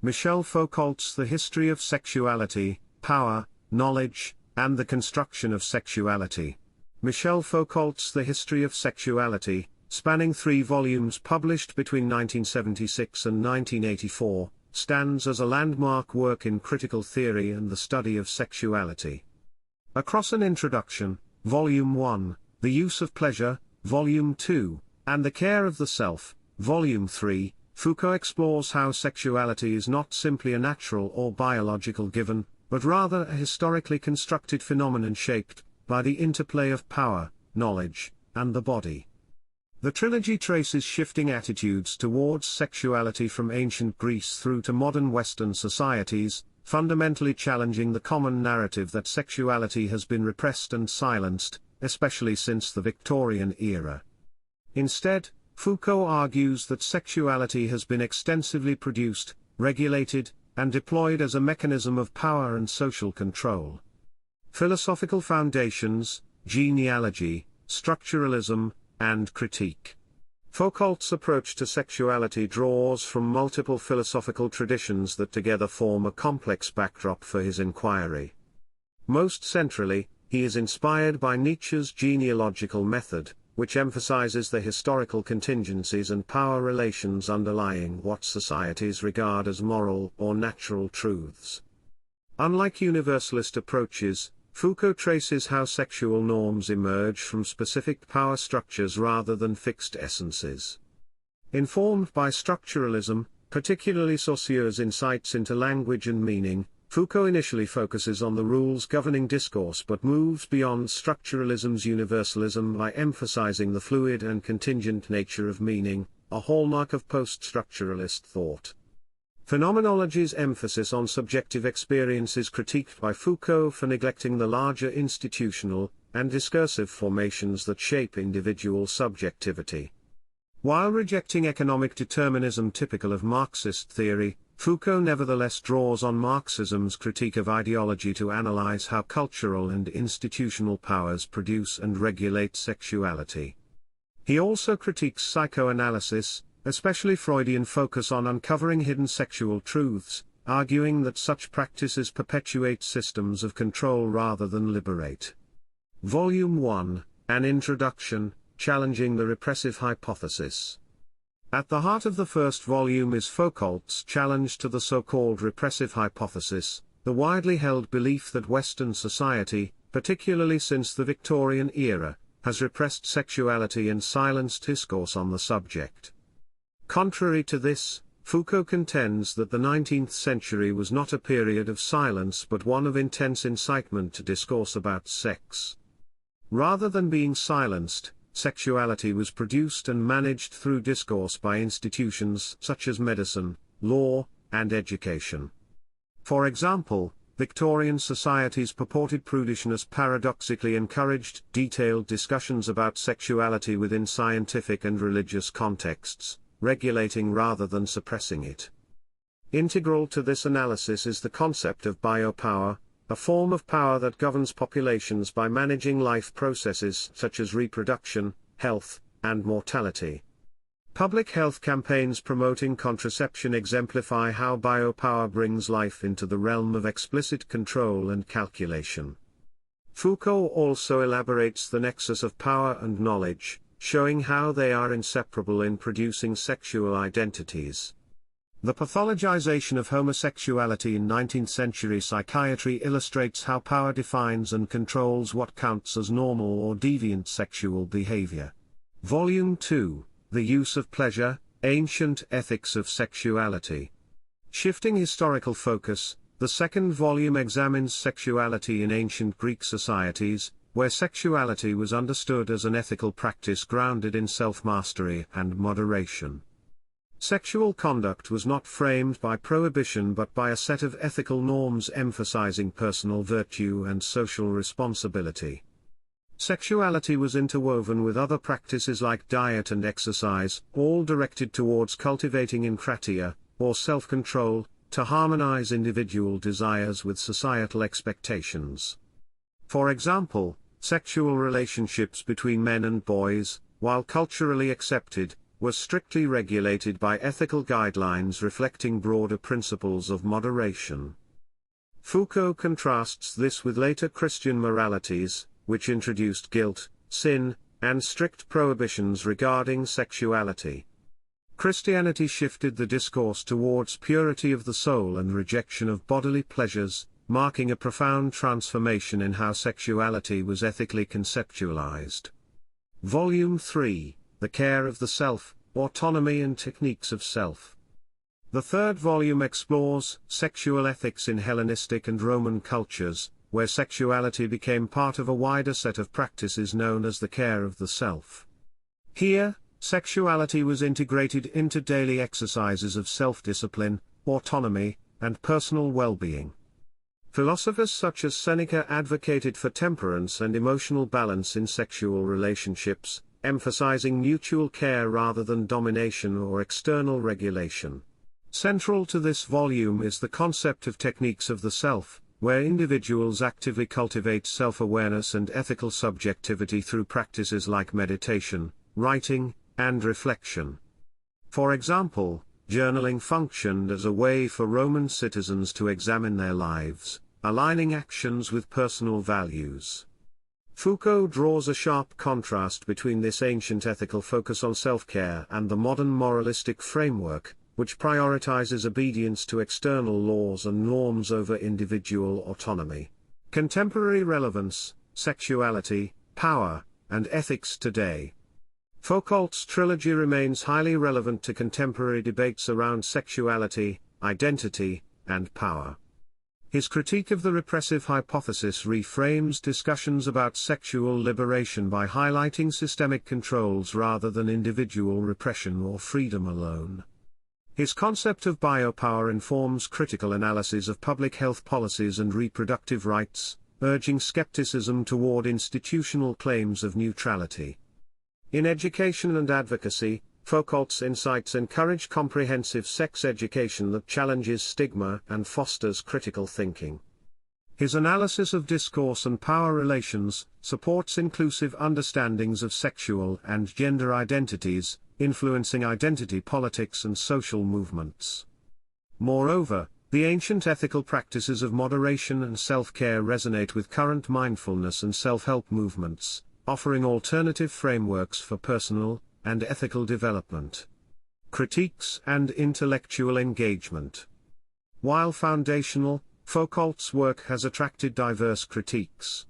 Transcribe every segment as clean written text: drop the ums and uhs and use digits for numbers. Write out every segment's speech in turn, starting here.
Michel Foucault's The History of Sexuality, Power, Knowledge, and the Construction of Sexuality. Michel Foucault's The History of Sexuality, spanning 3 volumes published between 1976 and 1984, stands as a landmark work in critical theory and the study of sexuality. Across an introduction, Volume 1, The Use of Pleasure, Volume 2, and The Care of the Self, Volume 3, Foucault explores how sexuality is not simply a natural or biological given, but rather a historically constructed phenomenon shaped by the interplay of power, knowledge, and the body. The trilogy traces shifting attitudes towards sexuality from ancient Greece through to modern Western societies, fundamentally challenging the common narrative that sexuality has been repressed and silenced, especially since the Victorian era. Instead, Foucault argues that sexuality has been extensively produced, regulated, and deployed as a mechanism of power and social control. Philosophical foundations, genealogy, structuralism, and critique. Foucault's approach to sexuality draws from multiple philosophical traditions that together form a complex backdrop for his inquiry. Most centrally, he is inspired by Nietzsche's genealogical method, which emphasizes the historical contingencies and power relations underlying what societies regard as moral or natural truths. Unlike universalist approaches, Foucault traces how sexual norms emerge from specific power structures rather than fixed essences. Informed by structuralism, particularly Saussure's insights into language and meaning, Foucault initially focuses on the rules governing discourse but moves beyond structuralism's universalism by emphasizing the fluid and contingent nature of meaning, a hallmark of post-structuralist thought. Phenomenology's emphasis on subjective experience is critiqued by Foucault for neglecting the larger institutional and discursive formations that shape individual subjectivity. While rejecting economic determinism typical of Marxist theory, Foucault nevertheless draws on Marxism's critique of ideology to analyze how cultural and institutional powers produce and regulate sexuality. He also critiques psychoanalysis, especially Freudian focus on uncovering hidden sexual truths, arguing that such practices perpetuate systems of control rather than liberate. Volume 1, An Introduction, Challenging the Repressive Hypothesis. At the heart of the first volume is Foucault's challenge to the so-called repressive hypothesis, the widely held belief that Western society, particularly since the Victorian era, has repressed sexuality and silenced discourse on the subject. Contrary to this, Foucault contends that the 19th century was not a period of silence but one of intense incitement to discourse about sex. Rather than being silenced, sexuality was produced and managed through discourse by institutions such as medicine, law, and education. For example, Victorian society's purported prudishness paradoxically encouraged detailed discussions about sexuality within scientific and religious contexts, regulating rather than suppressing it. Integral to this analysis is the concept of biopower, a form of power that governs populations by managing life processes such as reproduction, health, and mortality. Public health campaigns promoting contraception exemplify how biopower brings life into the realm of explicit control and calculation. Foucault also elaborates the nexus of power and knowledge, showing how they are inseparable in producing sexual identities. The pathologization of homosexuality in 19th-century psychiatry illustrates how power defines and controls what counts as normal or deviant sexual behavior. Volume 2, The Use of Pleasure, Ancient Ethics of Sexuality. Shifting historical focus, the second volume examines sexuality in ancient Greek societies, where sexuality was understood as an ethical practice grounded in self-mastery and moderation. Sexual conduct was not framed by prohibition but by a set of ethical norms emphasizing personal virtue and social responsibility. Sexuality was interwoven with other practices like diet and exercise, all directed towards cultivating enkratia, or self-control, to harmonize individual desires with societal expectations. For example, sexual relationships between men and boys, while culturally accepted, was strictly regulated by ethical guidelines reflecting broader principles of moderation. Foucault contrasts this with later Christian moralities, which introduced guilt, sin, and strict prohibitions regarding sexuality. Christianity shifted the discourse towards purity of the soul and rejection of bodily pleasures, marking a profound transformation in how sexuality was ethically conceptualized. Volume 3, The Care of the Self, Autonomy and Techniques of Self. The third volume explores sexual ethics in Hellenistic and Roman cultures, where sexuality became part of a wider set of practices known as the care of the self. Here, sexuality was integrated into daily exercises of self-discipline, autonomy, and personal well-being. Philosophers such as Seneca advocated for temperance and emotional balance in sexual relationships, emphasizing mutual care rather than domination or external regulation. Central to this volume is the concept of techniques of the self, where individuals actively cultivate self-awareness and ethical subjectivity through practices like meditation, writing, and reflection. For example, journaling functioned as a way for Roman citizens to examine their lives, aligning actions with personal values. Foucault draws a sharp contrast between this ancient ethical focus on self-care and the modern moralistic framework, which prioritizes obedience to external laws and norms over individual autonomy. Contemporary relevance, sexuality, power, and ethics today. Foucault's trilogy remains highly relevant to contemporary debates around sexuality, identity, and power. His critique of the repressive hypothesis reframes discussions about sexual liberation by highlighting systemic controls rather than individual repression or freedom alone. His concept of biopower informs critical analysis of public health policies and reproductive rights, urging skepticism toward institutional claims of neutrality. In education and advocacy, Foucault's insights encourage comprehensive sex education that challenges stigma and fosters critical thinking. His analysis of discourse and power relations supports inclusive understandings of sexual and gender identities, influencing identity politics and social movements. Moreover, the ancient ethical practices of moderation and self-care resonate with current mindfulness and self-help movements, offering alternative frameworks for personal and ethical development. Critiques and intellectual engagement. While foundational, Foucault's work has attracted diverse critiques.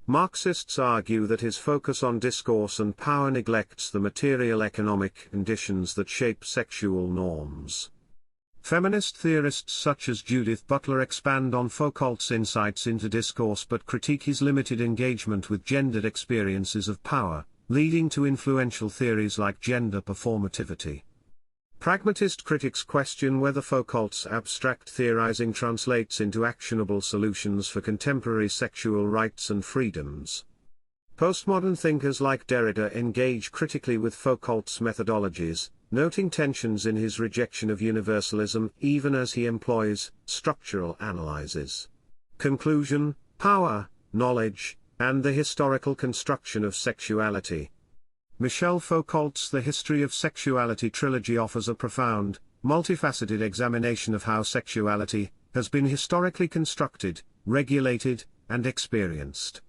Marxists argue that his focus on discourse and power neglects the material economic conditions that shape sexual norms. Feminist theorists such as Judith Butler expand on Foucault's insights into discourse but critique his limited engagement with gendered experiences of power, leading to influential theories like gender performativity. Pragmatist critics question whether Foucault's abstract theorizing translates into actionable solutions for contemporary sexual rights and freedoms. Postmodern thinkers like Derrida engage critically with Foucault's methodologies, noting tensions in his rejection of universalism even as he employs structural analyses. Conclusion: power, knowledge, and the historical construction of sexuality. Michel Foucault's The History of Sexuality trilogy offers a profound, multifaceted examination of how sexuality has been historically constructed, regulated, and experienced.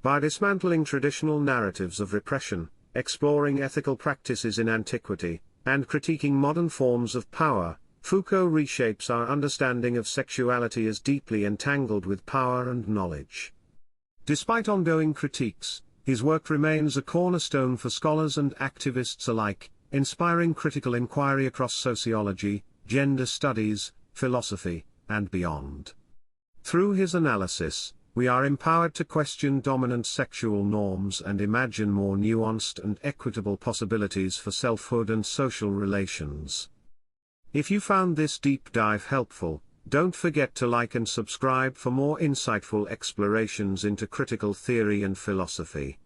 By dismantling traditional narratives of repression, exploring ethical practices in antiquity, and critiquing modern forms of power, Foucault reshapes our understanding of sexuality as deeply entangled with power and knowledge. Despite ongoing critiques, his work remains a cornerstone for scholars and activists alike, inspiring critical inquiry across sociology, gender studies, philosophy, and beyond. Through his analysis, we are empowered to question dominant sexual norms and imagine more nuanced and equitable possibilities for selfhood and social relations. If you found this deep dive helpful, don't forget to like and subscribe for more insightful explorations into critical theory and philosophy.